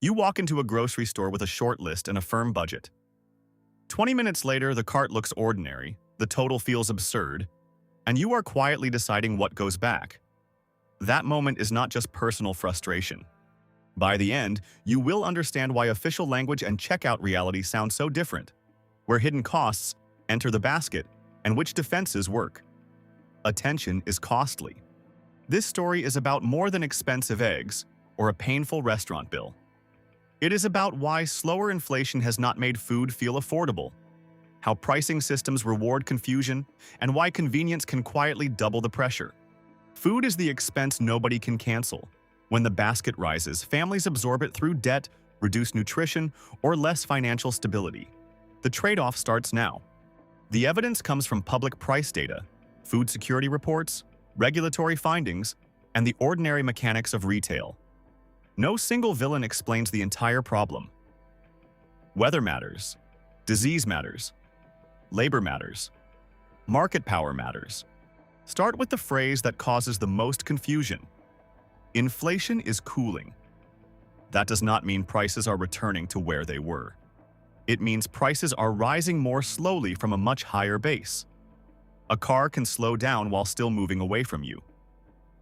You walk into a grocery store with a short list and a firm budget. 20 minutes later, the cart looks ordinary, the total feels absurd, and you are quietly deciding what goes back. That moment is not just personal frustration. By the end, you will understand why official language and checkout reality sound so different, where hidden costs enter the basket, and which defenses work. Attention is costly. This story is about more than expensive eggs or a painful restaurant bill. It is about why slower inflation has not made food feel affordable, how pricing systems reward confusion, and why convenience can quietly double the pressure. Food is the expense nobody can cancel. When the basket rises, families absorb it through debt, reduced nutrition, or less financial stability. The trade-off starts now. The evidence comes from public price data, food security reports, regulatory findings, and the ordinary mechanics of retail. No single villain explains the entire problem. Weather matters. Disease matters. Labor matters. Market power matters. Start with the phrase that causes the most confusion. Inflation is cooling. That does not mean prices are returning to where they were. It means prices are rising more slowly from a much higher base. A car can slow down while still moving away from you.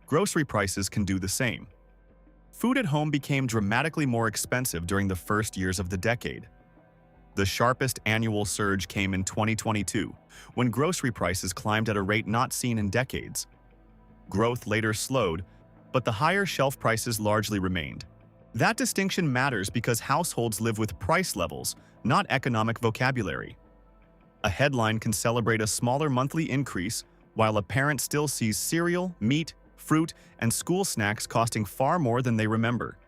Grocery prices can do the same. Food at home became dramatically more expensive during the first years of the decade. The sharpest annual surge came in 2022, when grocery prices climbed at a rate not seen in decades. Growth later slowed, but the higher shelf prices largely remained. That distinction matters because households live with price levels, not economic vocabulary. A headline can celebrate a smaller monthly increase, while a parent still sees cereal, meat, fruit, and school snacks costing far more than they remember.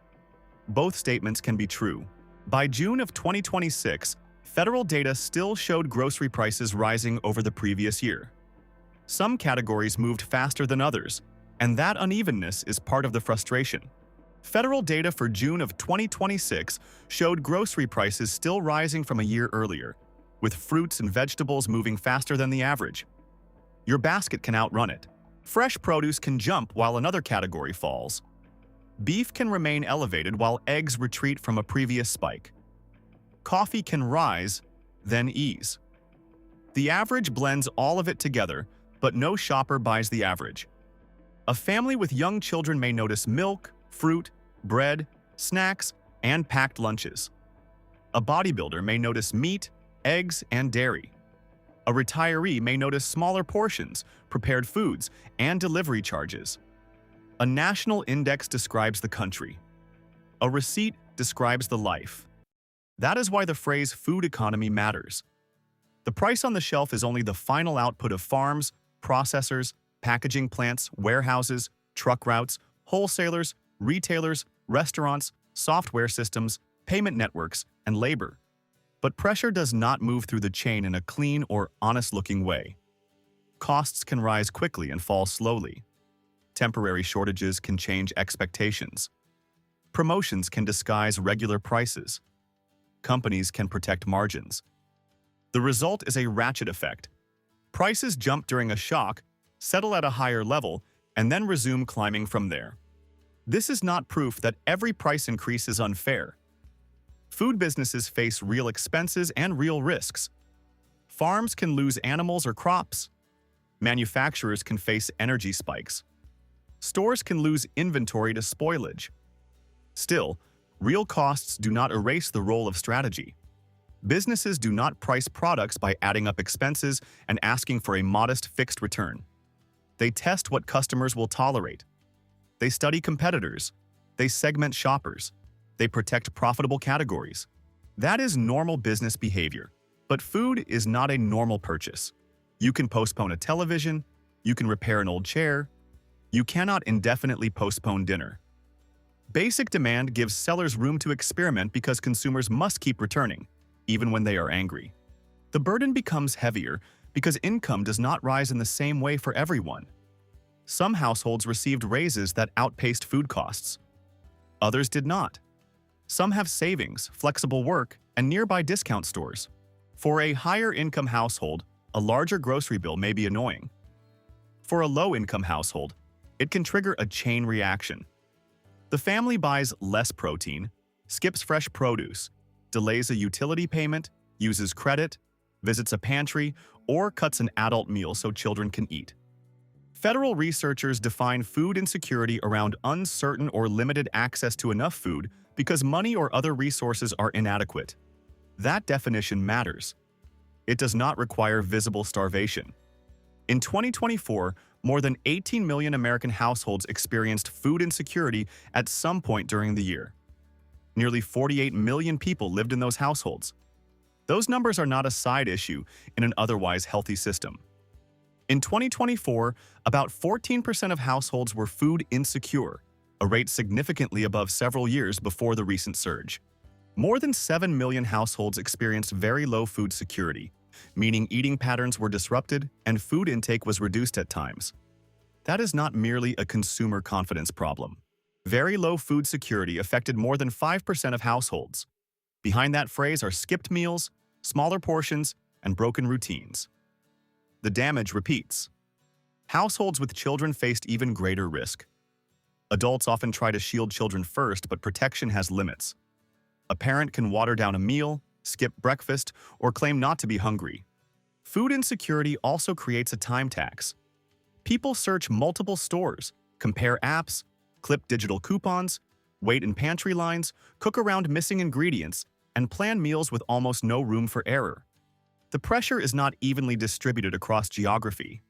Both statements can be true. By June of 2026, federal data still showed grocery prices rising over the previous year. Some categories moved faster than others, and that unevenness is part of the frustration. Federal data for June of 2026 showed grocery prices still rising from a year earlier, with fruits and vegetables moving faster than the average. Your basket can outrun it. Fresh produce can jump while another category falls. Beef can remain elevated while eggs retreat from a previous spike. Coffee can rise, then ease. The average blends all of it together, but no shopper buys the average. A family with young children may notice milk, fruit, bread, snacks, and packed lunches. A bodybuilder may notice meat, eggs, and dairy. A retiree may notice smaller portions, prepared foods, and delivery charges. A national index describes the country. A receipt describes the life. That is why the phrase food economy matters. The price on the shelf is only the final output of farms, processors, packaging plants, warehouses, truck routes, wholesalers, retailers, restaurants, software systems, payment networks, and labor. But pressure does not move through the chain in a clean or honest-looking way. Costs can rise quickly and fall slowly. Temporary shortages can change expectations. Promotions can disguise regular prices. Companies can protect margins. The result is a ratchet effect. Prices jump during a shock, settle at a higher level, and then resume climbing from there. This is not proof that every price increase is unfair. Food businesses face real expenses and real risks. Farms can lose animals or crops. Manufacturers can face energy spikes. Stores can lose inventory to spoilage. Still, real costs do not erase the role of strategy. Businesses do not price products by adding up expenses and asking for a modest fixed return. They test what customers will tolerate. They study competitors. They segment shoppers. They protect profitable categories. That is normal business behavior. But food is not a normal purchase. You can postpone a television. You can repair an old chair. You cannot indefinitely postpone dinner. Basic demand gives sellers room to experiment because consumers must keep returning, even when they are angry. The burden becomes heavier because income does not rise in the same way for everyone. Some households received raises that outpaced food costs. Others did not. Some have savings, flexible work, and nearby discount stores. For a higher-income household, a larger grocery bill may be annoying. For a low-income household, it can trigger a chain reaction. The family buys less protein, skips fresh produce, delays a utility payment, uses credit, visits a pantry, or cuts an adult meal so children can eat. Federal researchers define food insecurity around uncertain or limited access to enough food because money or other resources are inadequate. That definition matters. It does not require visible starvation. In 2024, more than 18 million American households experienced food insecurity at some point during the year. Nearly 48 million people lived in those households. Those numbers are not a side issue in an otherwise healthy system. In 2024, about 14% of households were food insecure, a rate significantly above several years before the recent surge. More than 7 million households experienced very low food security, meaning eating patterns were disrupted and food intake was reduced at times. That is not merely a consumer confidence problem. Very low food security affected more than 5% of households. Behind that phrase are skipped meals, smaller portions, and broken routines. The damage repeats. Households with children faced even greater risk. Adults often try to shield children first, but protection has limits. A parent can water down a meal, skip breakfast, or claim not to be hungry. Food insecurity also creates a time tax. People search multiple stores, compare apps, clip digital coupons, wait in pantry lines, cook around missing ingredients, and plan meals with almost no room for error. The pressure is not evenly distributed across geography.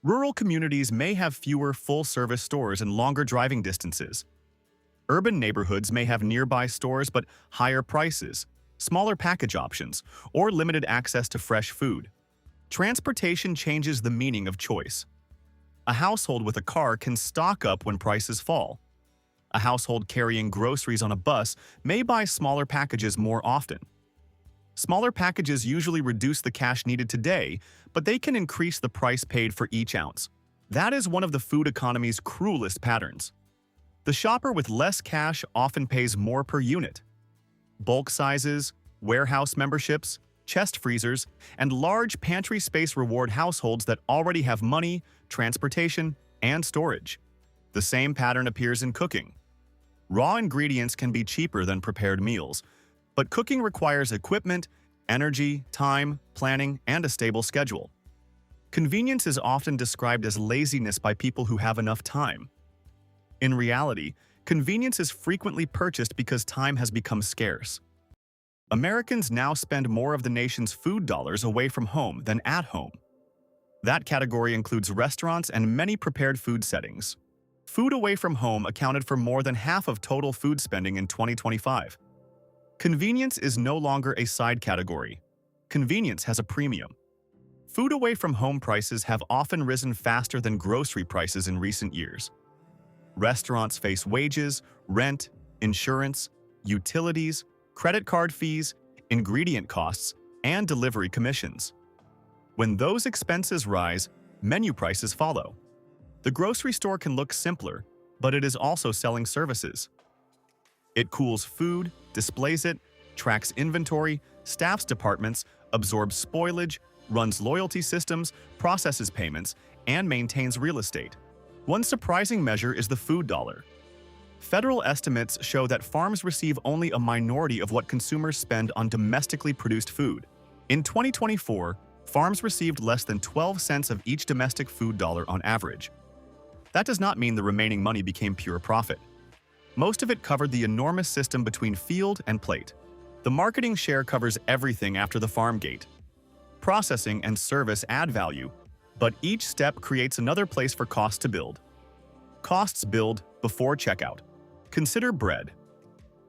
Rural communities may have fewer full-service stores and longer driving distances. Urban neighborhoods may have nearby stores but higher prices, smaller package options, or limited access to fresh food. Transportation changes the meaning of choice. A household with a car can stock up when prices fall. A household carrying groceries on a bus may buy smaller packages more often. Smaller packages usually reduce the cash needed today, but they can increase the price paid for each ounce. That is one of the food economy's cruelest patterns. The shopper with less cash often pays more per unit. Bulk sizes, warehouse memberships, chest freezers, and large pantry space reward households that already have money, transportation, and storage. The same pattern appears in cooking. Raw ingredients can be cheaper than prepared meals, but cooking requires equipment, energy, time, planning, and a stable schedule. Convenience is often described as laziness by people who have enough time. In reality, convenience is frequently purchased because time has become scarce. Americans now spend more of the nation's food dollars away from home than at home. That category includes restaurants and many prepared food settings. Food away from home accounted for more than half of total food spending in 2025. Convenience is no longer a side category. Convenience has a premium. Food away from home prices have often risen faster than grocery prices in recent years. Restaurants face wages, rent, insurance, utilities, credit card fees, ingredient costs, and delivery commissions. When those expenses rise, menu prices follow. The grocery store can look simpler, but it is also selling services. It cools food, displays it, tracks inventory, staffs departments, absorbs spoilage, runs loyalty systems, processes payments, and maintains real estate. One surprising measure is the food dollar. Federal estimates show that farms receive only a minority of what consumers spend on domestically produced food. In 2024, farms received less than 12 cents of each domestic food dollar on average. That does not mean the remaining money became pure profit. Most of it covered the enormous system between field and plate. The marketing share covers everything after the farm gate. Processing and service add value, but each step creates another place for costs to build. Costs build before checkout. Consider bread.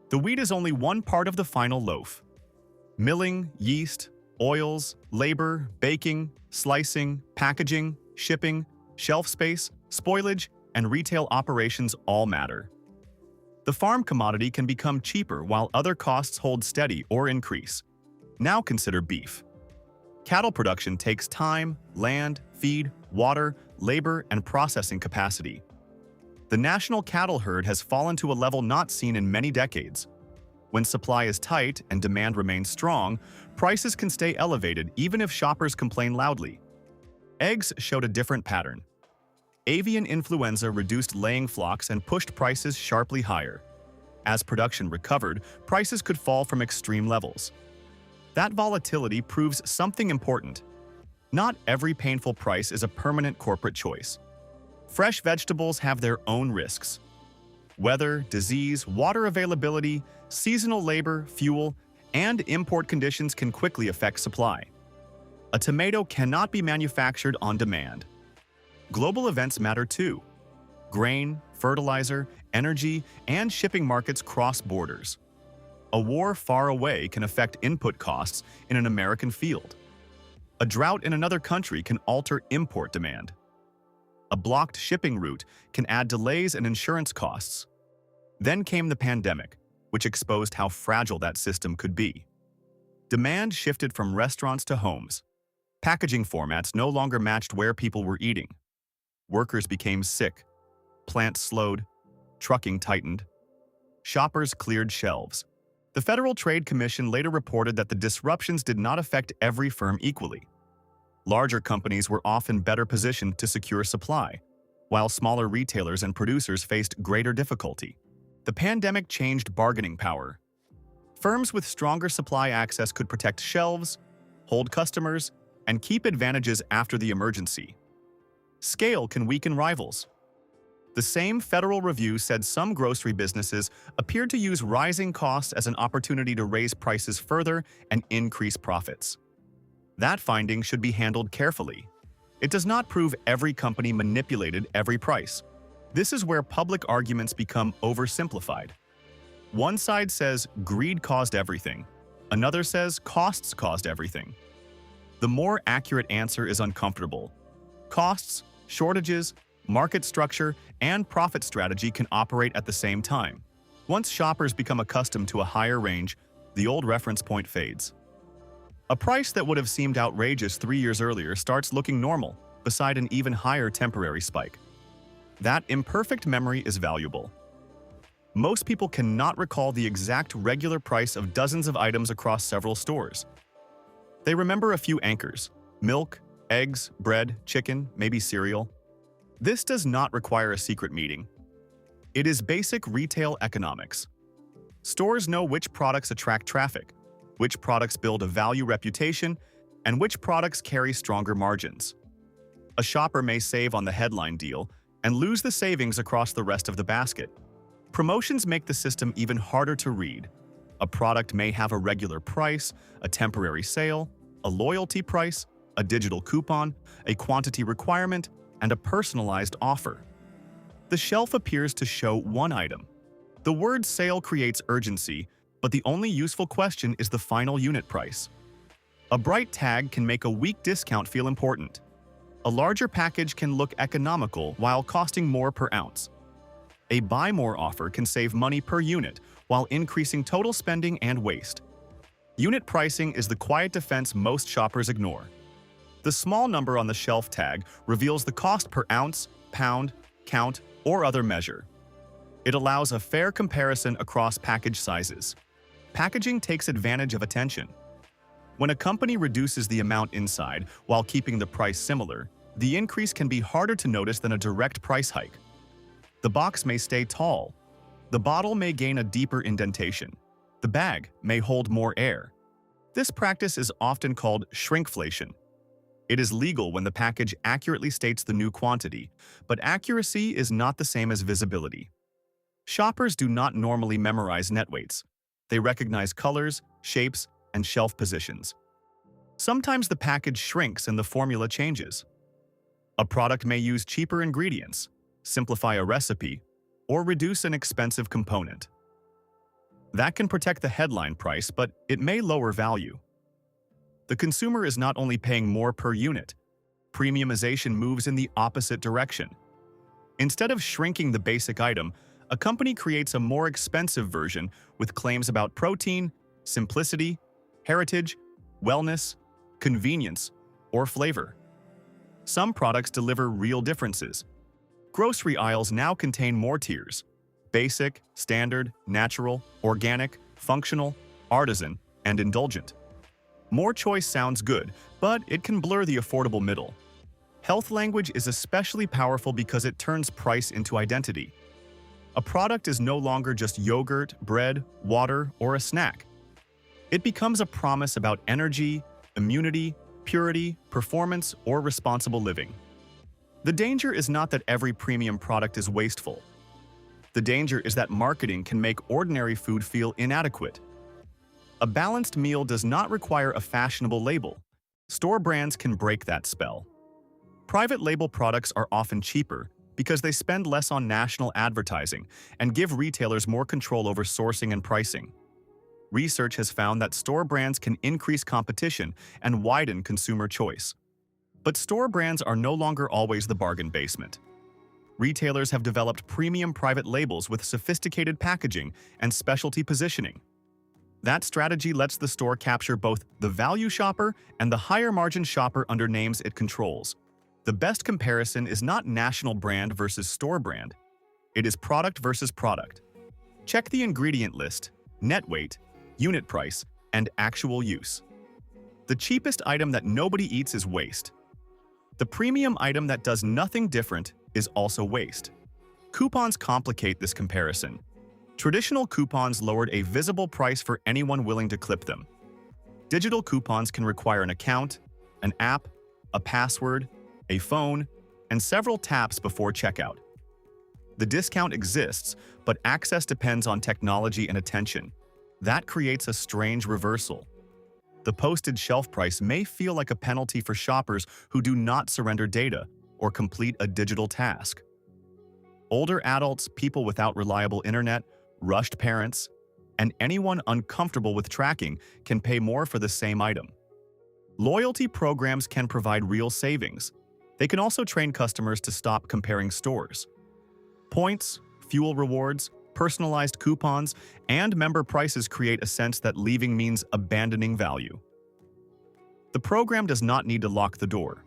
The wheat is only one part of the final loaf. Milling, yeast, oils, labor, baking, slicing, packaging, shipping, shelf space, spoilage, and retail operations all matter. The farm commodity can become cheaper while other costs hold steady or increase. Now consider beef. Cattle production takes time, land, feed, water, labor, and processing capacity. The national cattle herd has fallen to a level not seen in many decades. When supply is tight and demand remains strong, prices can stay elevated even if shoppers complain loudly. Eggs showed a different pattern. Avian influenza reduced laying flocks and pushed prices sharply higher. As production recovered, prices could fall from extreme levels. That volatility proves something important. Not every painful price is a permanent corporate choice. Fresh vegetables have their own risks. Weather, disease, water availability, seasonal labor, fuel, and import conditions can quickly affect supply. A tomato cannot be manufactured on demand. Global events matter too. Grain, fertilizer, energy, and shipping markets cross borders. A war far away can affect input costs in an American field. A drought in another country can alter import demand. A blocked shipping route can add delays and insurance costs. Then came the pandemic, which exposed how fragile that system could be. Demand shifted from restaurants to homes. Packaging formats no longer matched where people were eating. Workers became sick. Plants slowed. Trucking tightened. Shoppers cleared shelves. The Federal Trade Commission later reported that the disruptions did not affect every firm equally. Larger companies were often better positioned to secure supply, while smaller retailers and producers faced greater difficulty. The pandemic changed bargaining power. Firms with stronger supply access could protect shelves, hold customers, and keep advantages after the emergency. Scale can weaken rivals. The same federal review said some grocery businesses appeared to use rising costs as an opportunity to raise prices further and increase profits. That finding should be handled carefully. It does not prove every company manipulated every price. This is where public arguments become oversimplified. One side says greed caused everything. Another says costs caused everything. The more accurate answer is uncomfortable. Costs, shortages, market structure, and profit strategy can operate at the same time. Once shoppers become accustomed to a higher range, the old reference point fades. A price that would have seemed outrageous 3 years earlier starts looking normal, beside an even higher temporary spike. That imperfect memory is valuable. Most people cannot recall the exact regular price of dozens of items across several stores. They remember a few anchors: milk, eggs, bread, chicken, maybe cereal. This does not require a secret meeting. It is basic retail economics. Stores know which products attract traffic, which products build a value reputation, and which products carry stronger margins. A shopper may save on the headline deal and lose the savings across the rest of the basket. Promotions make the system even harder to read. A product may have a regular price, a temporary sale, a loyalty price, a digital coupon, a quantity requirement, and a personalized offer. The shelf appears to show one item. The word sale creates urgency, but the only useful question is the final unit price. A bright tag can make a weak discount feel important. A larger package can look economical while costing more per ounce. A buy more offer can save money per unit while increasing total spending and waste. Unit pricing is the quiet defense most shoppers ignore. The small number on the shelf tag reveals the cost per ounce, pound, count, or other measure. It allows a fair comparison across package sizes. Packaging takes advantage of attention. When a company reduces the amount inside while keeping the price similar, the increase can be harder to notice than a direct price hike. The box may stay tall. The bottle may gain a deeper indentation. The bag may hold more air. This practice is often called shrinkflation. It is legal when the package accurately states the new quantity, but accuracy is not the same as visibility. Shoppers do not normally memorize net weights. They recognize colors, shapes, and shelf positions. Sometimes the package shrinks and the formula changes. A product may use cheaper ingredients, simplify a recipe, or reduce an expensive component. That can protect the headline price, but it may lower value. The consumer is not only paying more per unit. Premiumization moves in the opposite direction. Instead of shrinking the basic item, a company creates a more expensive version with claims about protein, simplicity, heritage, wellness, convenience, or flavor. Some products deliver real differences. Grocery aisles now contain more tiers: basic, standard, natural, organic, functional, artisan, and indulgent. More choice sounds good, but it can blur the affordable middle. Health language is especially powerful because it turns price into identity. A product is no longer just yogurt, bread, water, or a snack. It becomes a promise about energy, immunity, purity, performance, or responsible living. The danger is not that every premium product is wasteful. The danger is that marketing can make ordinary food feel inadequate. A balanced meal does not require a fashionable label. Store brands can break that spell. Private label products are often cheaper because they spend less on national advertising and give retailers more control over sourcing and pricing. Research has found that store brands can increase competition and widen consumer choice. But store brands are no longer always the bargain basement. Retailers have developed premium private labels with sophisticated packaging and specialty positioning. That strategy lets the store capture both the value shopper and the higher-margin shopper under names it controls. The best comparison is not national brand versus store brand. It is product versus product. Check the ingredient list, net weight, unit price, and actual use. The cheapest item that nobody eats is waste. The premium item that does nothing different is also waste. Coupons complicate this comparison. Traditional coupons lowered a visible price for anyone willing to clip them. Digital coupons can require an account, an app, a password, a phone, and several taps before checkout. The discount exists, but access depends on technology and attention. That creates a strange reversal. The posted shelf price may feel like a penalty for shoppers who do not surrender data or complete a digital task. Older adults, people without reliable internet, rushed parents, and anyone uncomfortable with tracking can pay more for the same item. Loyalty programs can provide real savings. They can also train customers to stop comparing stores. Points, fuel rewards, personalized coupons, and member prices create a sense that leaving means abandoning value. The program does not need to lock the door.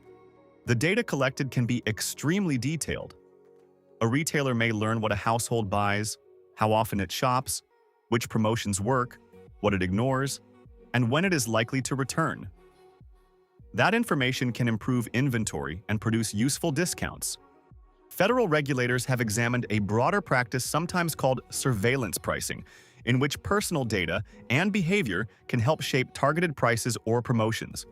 The data collected can be extremely detailed. A retailer may learn what a household buys, how often it shops, which promotions work, what it ignores, and when it is likely to return. That information can improve inventory and produce useful discounts. Federal regulators have examined a broader practice sometimes called surveillance pricing, in which personal data and behavior can help shape targeted prices or promotions.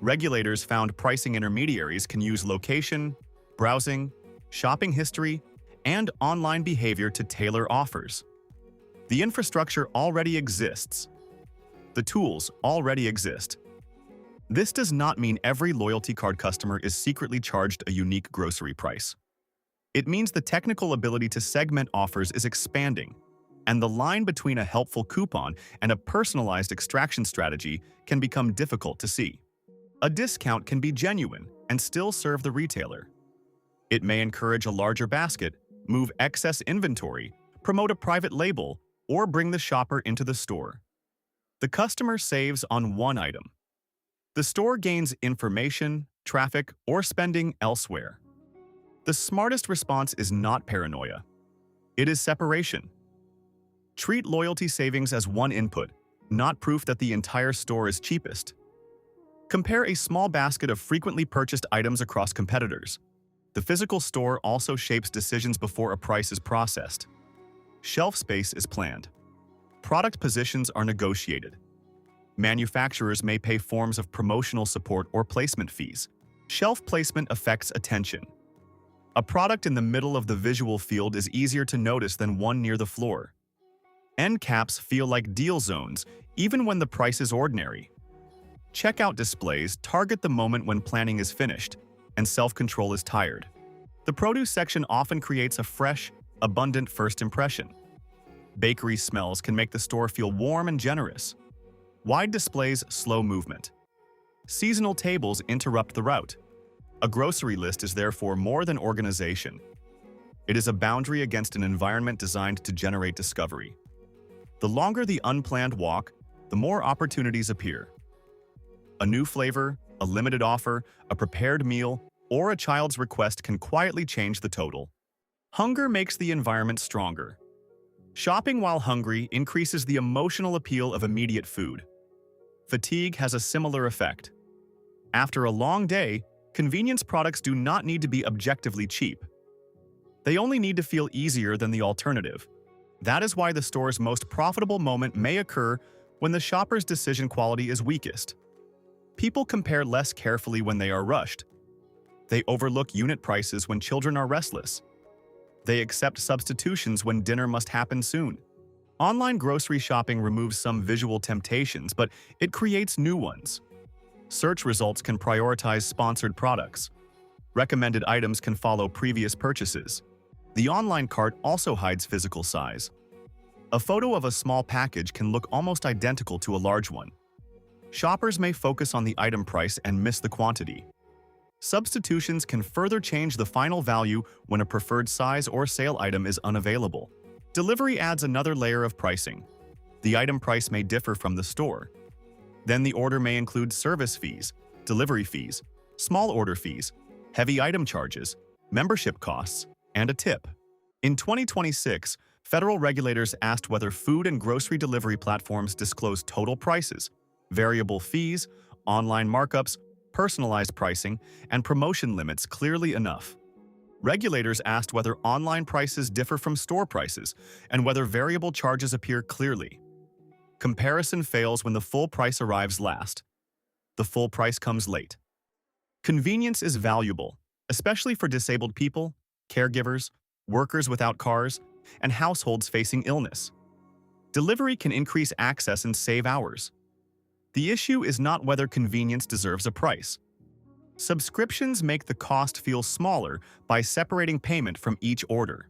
Regulators found pricing intermediaries can use location, browsing, shopping history, and online behavior to tailor offers. The infrastructure already exists. The tools already exist. This does not mean every loyalty card customer is secretly charged a unique grocery price. It means the technical ability to segment offers is expanding, and the line between a helpful coupon and a personalized extraction strategy can become difficult to see. A discount can be genuine and still serve the retailer. It may encourage a larger basket, move excess inventory, promote a private label, or bring the shopper into the store. The customer saves on one item. The store gains information, traffic, or spending elsewhere. The smartest response is not paranoia. It is separation. Treat loyalty savings as one input, not proof that the entire store is cheapest. Compare a small basket of frequently purchased items across competitors. The physical store also shapes decisions before a price is processed. Shelf space is planned. Product positions are negotiated. Manufacturers may pay forms of promotional support or placement fees. Shelf placement affects attention. A product in the middle of the visual field is easier to notice than one near the floor. End caps feel like deal zones, even when the price is ordinary. Checkout displays target the moment when planning is finished and self-control is tired. The produce section often creates a fresh, abundant first impression. Bakery smells can make the store feel warm and generous. Wide displays slow movement. Seasonal tables interrupt the route. A grocery list is therefore more than organization. It is a boundary against an environment designed to generate discovery. The longer the unplanned walk, the more opportunities appear. A new flavor, a limited offer, a prepared meal, or a child's request can quietly change the total. Hunger makes the environment stronger. Shopping while hungry increases the emotional appeal of immediate food. Fatigue has a similar effect. After a long day, convenience products do not need to be objectively cheap. They only need to feel easier than the alternative. That is why the store's most profitable moment may occur when the shopper's decision quality is weakest. People compare less carefully when they are rushed. They overlook unit prices when children are restless. They accept substitutions when dinner must happen soon. Online grocery shopping removes some visual temptations, but it creates new ones. Search results can prioritize sponsored products. Recommended items can follow previous purchases. The online cart also hides physical size. A photo of a small package can look almost identical to a large one. Shoppers may focus on the item price and miss the quantity. Substitutions can further change the final value when a preferred size or sale item is unavailable. Delivery adds another layer of pricing. The item price may differ from the store. Then the order may include service fees, delivery fees, small order fees, heavy item charges, membership costs, and a tip. In 2026, federal regulators asked whether food and grocery delivery platforms disclose total prices, variable fees, online markups, personalized pricing, and promotion limits clearly enough. Regulators asked whether online prices differ from store prices and whether variable charges appear clearly. Comparison fails when the full price arrives last. The full price comes late. Convenience is valuable, especially for disabled people, caregivers, workers without cars, and households facing illness. Delivery can increase access and save hours. The issue is not whether convenience deserves a price. Subscriptions make the cost feel smaller by separating payment from each order.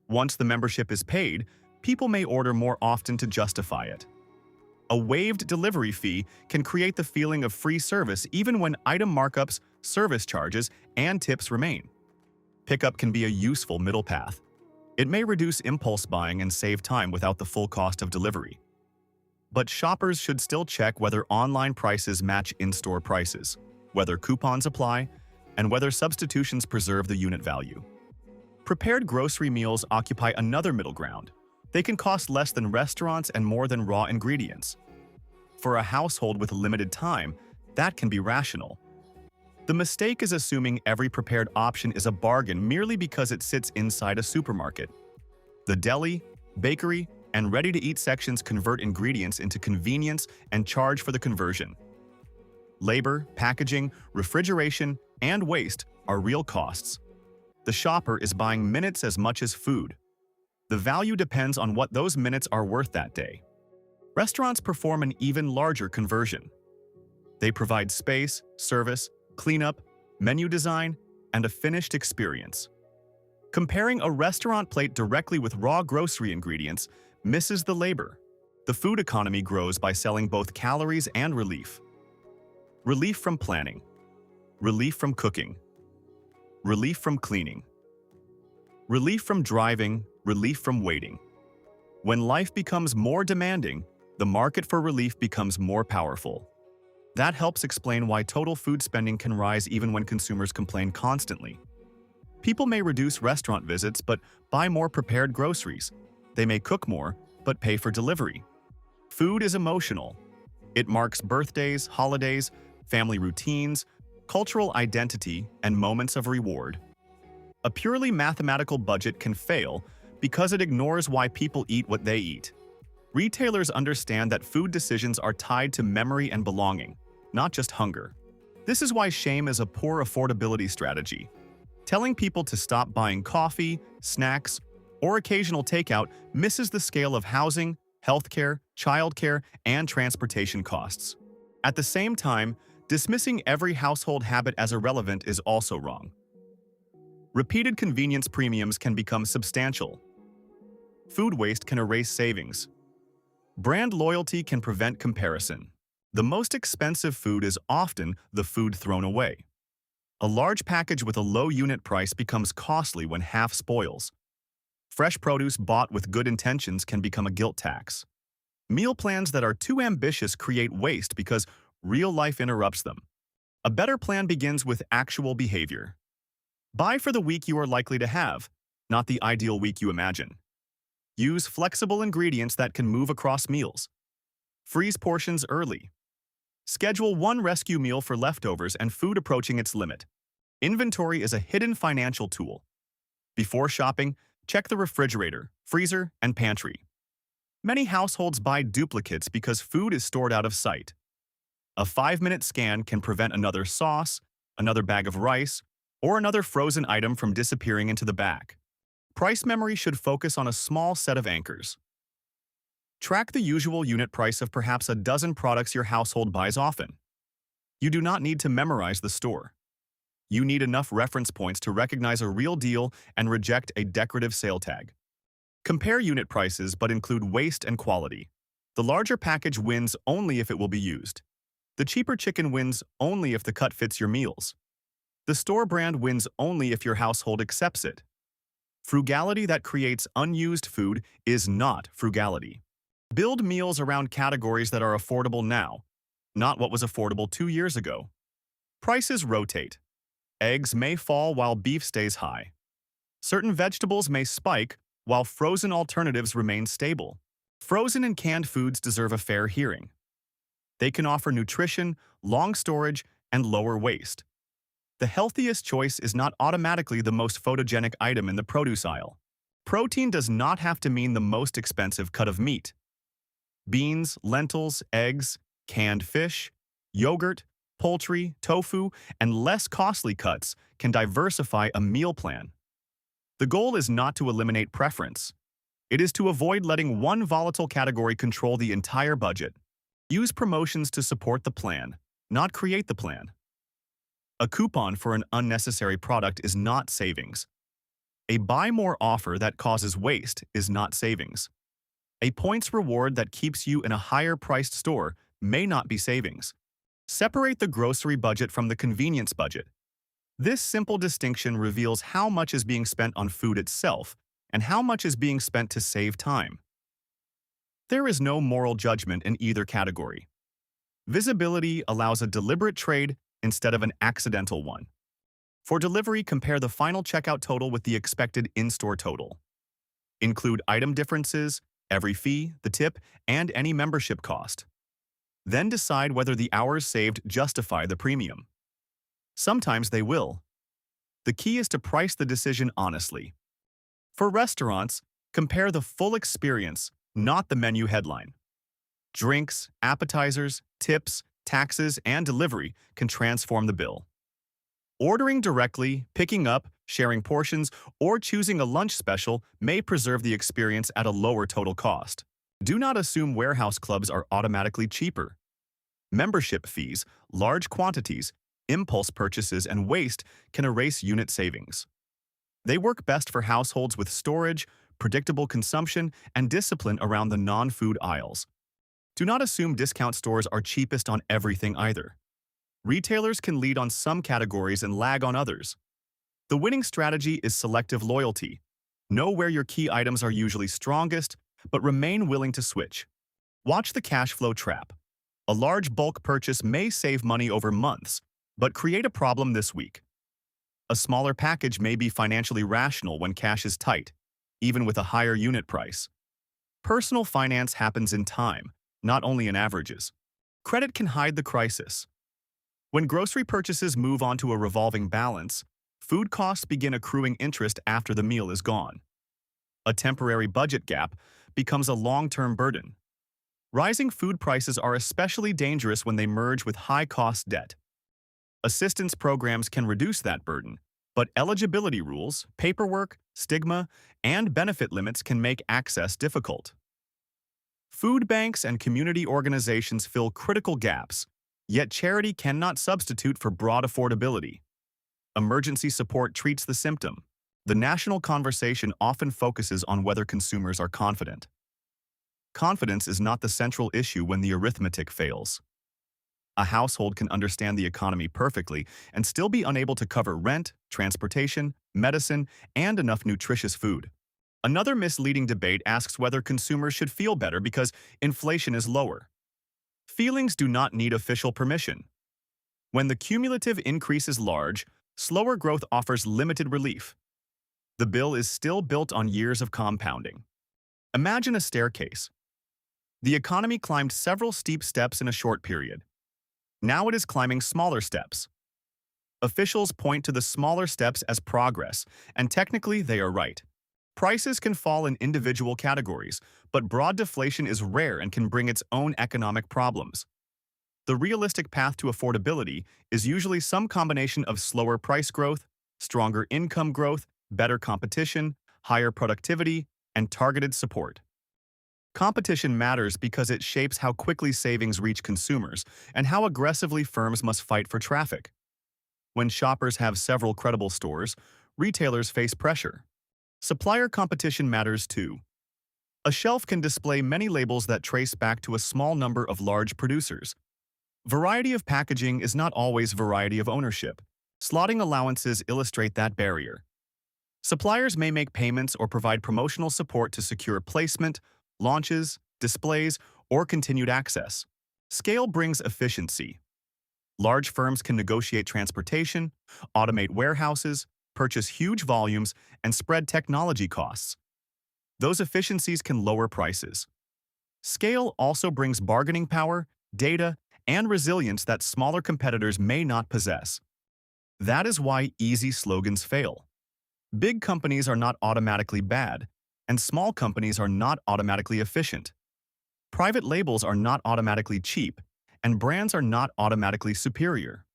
Once the membership is paid, people may order more often to justify it. A waived delivery fee can create the feeling of free service even when item markups, service charges, and tips remain. Pickup can be a useful middle path. It may reduce impulse buying and save time without the full cost of delivery. But shoppers should still check whether online prices match in-store prices, whether coupons apply, and whether substitutions preserve the unit value. Prepared grocery meals occupy another middle ground. They can cost less than restaurants and more than raw ingredients. For a household with limited time, that can be rational. The mistake is assuming every prepared option is a bargain merely because it sits inside a supermarket. The deli, bakery, and ready-to-eat sections convert ingredients into convenience and charge for the conversion. Labor, packaging, refrigeration, and waste are real costs. The shopper is buying minutes as much as food. The value depends on what those minutes are worth that day. Restaurants perform an even larger conversion. They provide space, service, cleanup, menu design, and a finished experience. Comparing a restaurant plate directly with raw grocery ingredients misses the labor. The food economy grows by selling both calories and relief. Relief from planning. Relief from cooking. Relief from cleaning. Relief from driving. Relief from waiting. When life becomes more demanding, the market for relief becomes more powerful. That helps explain why total food spending can rise even when consumers complain constantly. People may reduce restaurant visits but buy more prepared groceries. They may cook more but pay for delivery. Food is emotional. It marks birthdays, holidays, family routines, cultural identity, and moments of reward. A purely mathematical budget can fail because it ignores why people eat what they eat. Retailers understand that food decisions are tied to memory and belonging, not just hunger. This is why shame is a poor affordability strategy. Telling people to stop buying coffee, snacks, or occasional takeout misses the scale of housing, healthcare, childcare, and transportation costs. At the same time, dismissing every household habit as irrelevant is also wrong. Repeated convenience premiums can become substantial. Food waste can erase savings. Brand loyalty can prevent comparison. The most expensive food is often the food thrown away. A large package with a low unit price becomes costly when half spoils. Fresh produce bought with good intentions can become a guilt tax. Meal plans that are too ambitious create waste because real life interrupts them. A better plan begins with actual behavior. Buy for the week you are likely to have, not the ideal week you imagine. Use flexible ingredients that can move across meals. Freeze portions early. Schedule one rescue meal for leftovers and food approaching its limit. Inventory is a hidden financial tool. Before shopping, check the refrigerator, freezer, and pantry. Many households buy duplicates because food is stored out of sight. A 5-minute scan can prevent another sauce, another bag of rice, or another frozen item from disappearing into the back. Price memory should focus on a small set of anchors. Track the usual unit price of perhaps a dozen products your household buys often. You do not need to memorize the store. You need enough reference points to recognize a real deal and reject a decorative sale tag. Compare unit prices but include waste and quality. The larger package wins only if it will be used. The cheaper chicken wins only if the cut fits your meals. The store brand wins only if your household accepts it. Frugality that creates unused food is not frugality. Build meals around categories that are affordable now, not what was affordable 2 years ago. Prices rotate. Eggs may fall while beef stays high. Certain vegetables may spike while frozen alternatives remain stable. Frozen and canned foods deserve a fair hearing. They can offer nutrition, long storage, and lower waste. The healthiest choice is not automatically the most photogenic item in the produce aisle. Protein does not have to mean the most expensive cut of meat. Beans, lentils, eggs, canned fish, yogurt, poultry, tofu, and less costly cuts can diversify a meal plan. The goal is not to eliminate preference. It is to avoid letting one volatile category control the entire budget. Use promotions to support the plan, not create the plan. A coupon for an unnecessary product is not savings. A buy more offer that causes waste is not savings. A points reward that keeps you in a higher-priced store may not be savings. Separate the grocery budget from the convenience budget. This simple distinction reveals how much is being spent on food itself and how much is being spent to save time. There is no moral judgment in either category. Visibility allows a deliberate trade instead of an accidental one. For delivery, compare the final checkout total with the expected in-store total. Include item differences, every fee, the tip, and any membership cost. Then decide whether the hours saved justify the premium. Sometimes they will. The key is to price the decision honestly. For restaurants, compare the full experience, not the menu headline. Drinks, appetizers, tips, taxes, and delivery can transform the bill. Ordering directly, picking up, sharing portions, or choosing a lunch special may preserve the experience at a lower total cost. Do not assume warehouse clubs are automatically cheaper. Membership fees, large quantities, impulse purchases, and waste can erase unit savings. They work best for households with storage, predictable consumption, and discipline around the non-food aisles. Do not assume discount stores are cheapest on everything either. Retailers can lead on some categories and lag on others. The winning strategy is selective loyalty. Know where your key items are usually strongest, but remain willing to switch. Watch the cash flow trap. A large bulk purchase may save money over months, but create a problem this week. A smaller package may be financially rational when cash is tight, even with a higher unit price. Personal finance happens in time, not only in averages. Credit can hide the crisis. When grocery purchases move on to a revolving balance, food costs begin accruing interest after the meal is gone. A temporary budget gap becomes a long-term burden. Rising food prices are especially dangerous when they merge with high-cost debt. Assistance programs can reduce that burden, but eligibility rules, paperwork, stigma, and benefit limits can make access difficult. Food banks and community organizations fill critical gaps, yet charity cannot substitute for broad affordability. Emergency support treats the symptom. The national conversation often focuses on whether consumers are confident. Confidence is not the central issue when the arithmetic fails. A household can understand the economy perfectly and still be unable to cover rent, transportation, medicine, and enough nutritious food. Another misleading debate asks whether consumers should feel better because inflation is lower. Feelings do not need official permission. When the cumulative increase is large, slower growth offers limited relief. The bill is still built on years of compounding. Imagine a staircase. The economy climbed several steep steps in a short period. Now it is climbing smaller steps. Officials point to the smaller steps as progress, and technically they are right. Prices can fall in individual categories, but broad deflation is rare and can bring its own economic problems. The realistic path to affordability is usually some combination of slower price growth, stronger income growth, better competition, higher productivity, and targeted support. Competition matters because it shapes how quickly savings reach consumers and how aggressively firms must fight for traffic. When shoppers have several credible stores, retailers face pressure. Supplier competition matters too. A shelf can display many labels that trace back to a small number of large producers. Variety of packaging is not always variety of ownership. Slotting allowances illustrate that barrier. Suppliers may make payments or provide promotional support to secure placement, launches, displays, or continued access. Scale brings efficiency. Large firms can negotiate transportation, automate warehouses, purchase huge volumes, and spread technology costs. Those efficiencies can lower prices. Scale also brings bargaining power, data, and resilience that smaller competitors may not possess. That is why easy slogans fail. Big companies are not automatically bad, and small companies are not automatically efficient. Private labels are not automatically cheap, and brands are not automatically superior.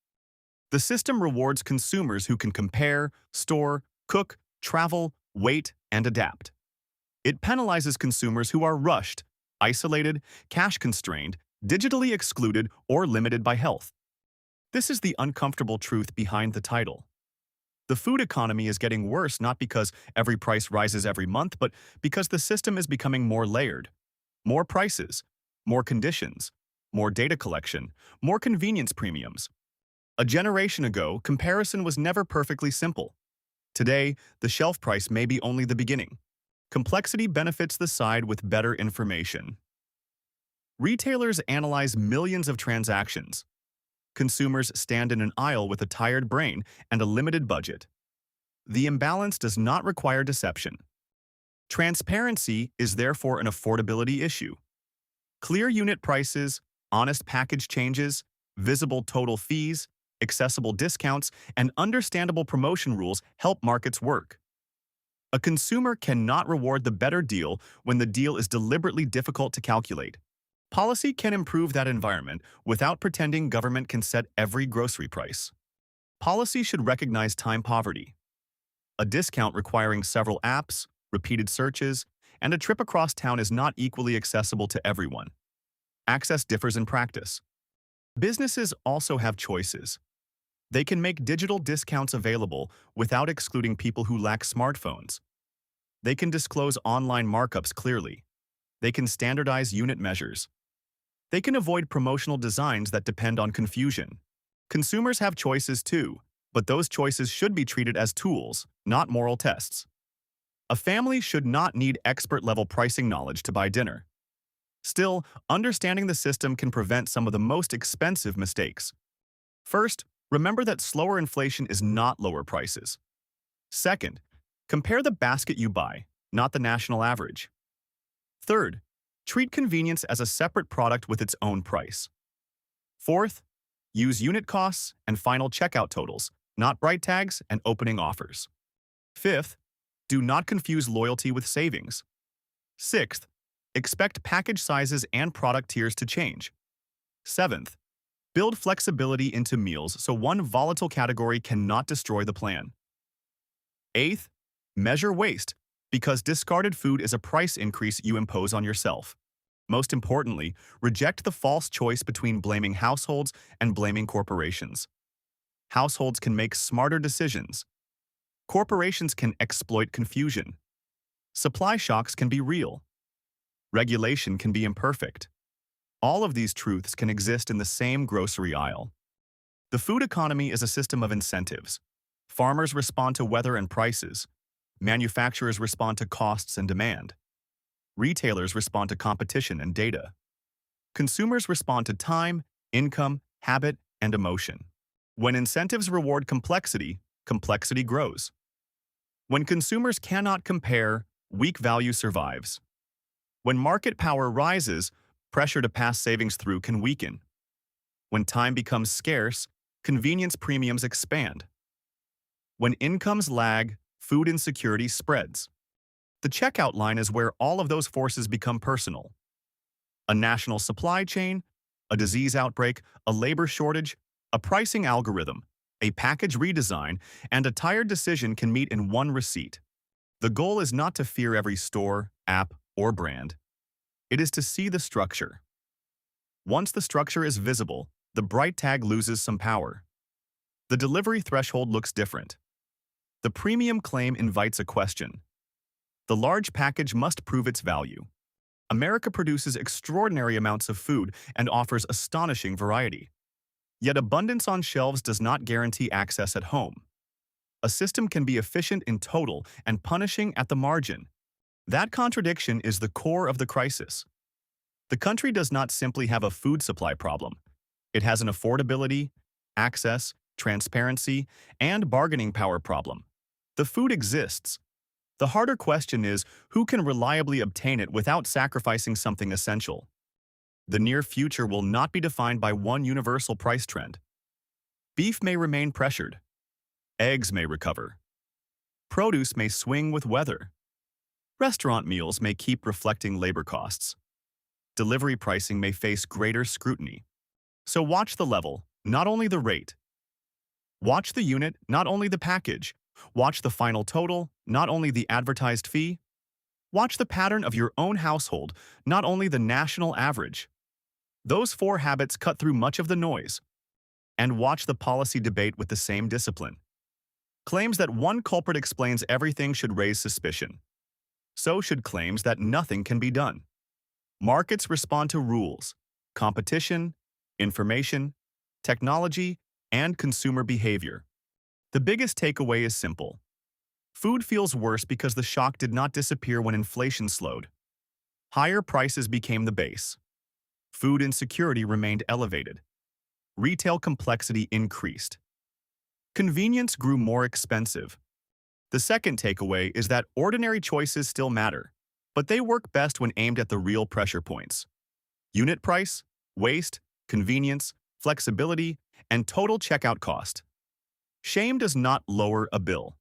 The system rewards consumers who can compare, store, cook, travel, wait, and adapt. It penalizes consumers who are rushed, isolated, cash-constrained, digitally excluded, or limited by health. This is the uncomfortable truth behind the title. The food economy is getting worse not because every price rises every month, but because the system is becoming more layered. More prices, more conditions, more data collection, more convenience premiums. A generation ago, comparison was never perfectly simple. Today, the shelf price may be only the beginning. Complexity benefits the side with better information. Retailers analyze millions of transactions. Consumers stand in an aisle with a tired brain and a limited budget. The imbalance does not require deception. Transparency is therefore an affordability issue. Clear unit prices, honest package changes, visible total fees, accessible discounts, and understandable promotion rules help markets work. A consumer cannot reward the better deal when the deal is deliberately difficult to calculate. Policy can improve that environment without pretending government can set every grocery price. Policy should recognize time poverty. A discount requiring several apps, repeated searches, and a trip across town is not equally accessible to everyone. Access differs in practice. Businesses also have choices. They can make digital discounts available without excluding people who lack smartphones. They can disclose online markups clearly. They can standardize unit measures. They can avoid promotional designs that depend on confusion. Consumers have choices too, but those choices should be treated as tools, not moral tests. A family should not need expert-level pricing knowledge to buy dinner. Still, understanding the system can prevent some of the most expensive mistakes. First, remember that slower inflation is not lower prices. Second, compare the basket you buy, not the national average. Third, treat convenience as a separate product with its own price. Fourth, use unit costs and final checkout totals, not bright tags and opening offers. Fifth, do not confuse loyalty with savings. Sixth, expect package sizes and product tiers to change. Seventh, build flexibility into meals so one volatile category cannot destroy the plan. Eighth, measure waste, because discarded food is a price increase you impose on yourself. Most importantly, reject the false choice between blaming households and blaming corporations. Households can make smarter decisions. Corporations can exploit confusion. Supply shocks can be real. Regulation can be imperfect. All of these truths can exist in the same grocery aisle. The food economy is a system of incentives. Farmers respond to weather and prices. Manufacturers respond to costs and demand. Retailers respond to competition and data. Consumers respond to time, income, habit, and emotion. When incentives reward complexity, complexity grows. When consumers cannot compare, weak value survives. When market power rises, pressure to pass savings through can weaken. When time becomes scarce, convenience premiums expand. When incomes lag, food insecurity spreads. The checkout line is where all of those forces become personal. A national supply chain, a disease outbreak, a labor shortage, a pricing algorithm, a package redesign, and a tired decision can meet in one receipt. The goal is not to fear every store, app, or brand. It is to see the structure. Once the structure is visible, the bright tag loses some power. The delivery threshold looks different. The premium claim invites a question. The large package must prove its value. America produces extraordinary amounts of food and offers astonishing variety. Yet abundance on shelves does not guarantee access at home. A system can be efficient in total and punishing at the margin. That contradiction is the core of the crisis. The country does not simply have a food supply problem. It has an affordability, access, transparency, and bargaining power problem. The food exists. The harder question is who can reliably obtain it without sacrificing something essential. The near future will not be defined by one universal price trend. Beef may remain pressured. Eggs may recover. Produce may swing with weather. Restaurant meals may keep reflecting labor costs. Delivery pricing may face greater scrutiny. So watch the level, not only the rate. Watch the unit, not only the package. Watch the final total, not only the advertised fee. Watch the pattern of your own household, not only the national average. Those 4 habits cut through much of the noise. And watch the policy debate with the same discipline. Claims that one culprit explains everything should raise suspicion. So should claims that nothing can be done. Markets respond to rules, competition, information, technology, and consumer behavior. The biggest takeaway is simple. Food feels worse because the shock did not disappear when inflation slowed. Higher prices became the base. Food insecurity remained elevated. Retail complexity increased. Convenience grew more expensive. The second takeaway is that ordinary choices still matter, but they work best when aimed at the real pressure points. Unit price, waste, convenience, flexibility, and total checkout cost. Shame does not lower a bill.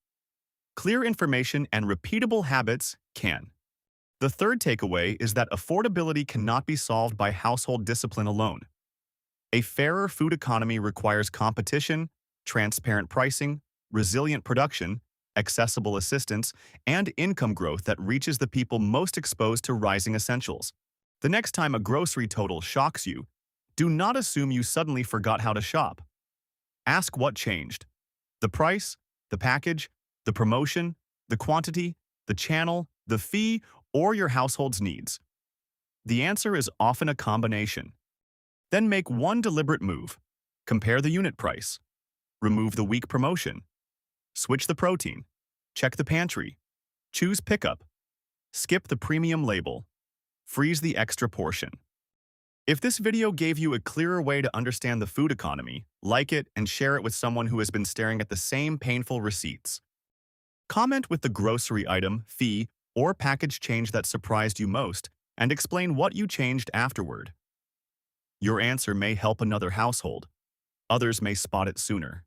Clear information and repeatable habits can. The third takeaway is that affordability cannot be solved by household discipline alone. A fairer food economy requires competition, transparent pricing, resilient production, accessible assistance, and income growth that reaches the people most exposed to rising essentials. The next time a grocery total shocks you, do not assume you suddenly forgot how to shop. Ask what changed. The price, the package, the promotion, the quantity, the channel, the fee, or your household's needs. The answer is often a combination. Then make one deliberate move. Compare the unit price. Remove the weak promotion. Switch the protein. Check the pantry. Choose pickup. Skip the premium label. Freeze the extra portion. If this video gave you a clearer way to understand the food economy, like it and share it with someone who has been staring at the same painful receipts. Comment with the grocery item, fee, or package change that surprised you most, and explain what you changed afterward. Your answer may help another household. Others may spot it sooner.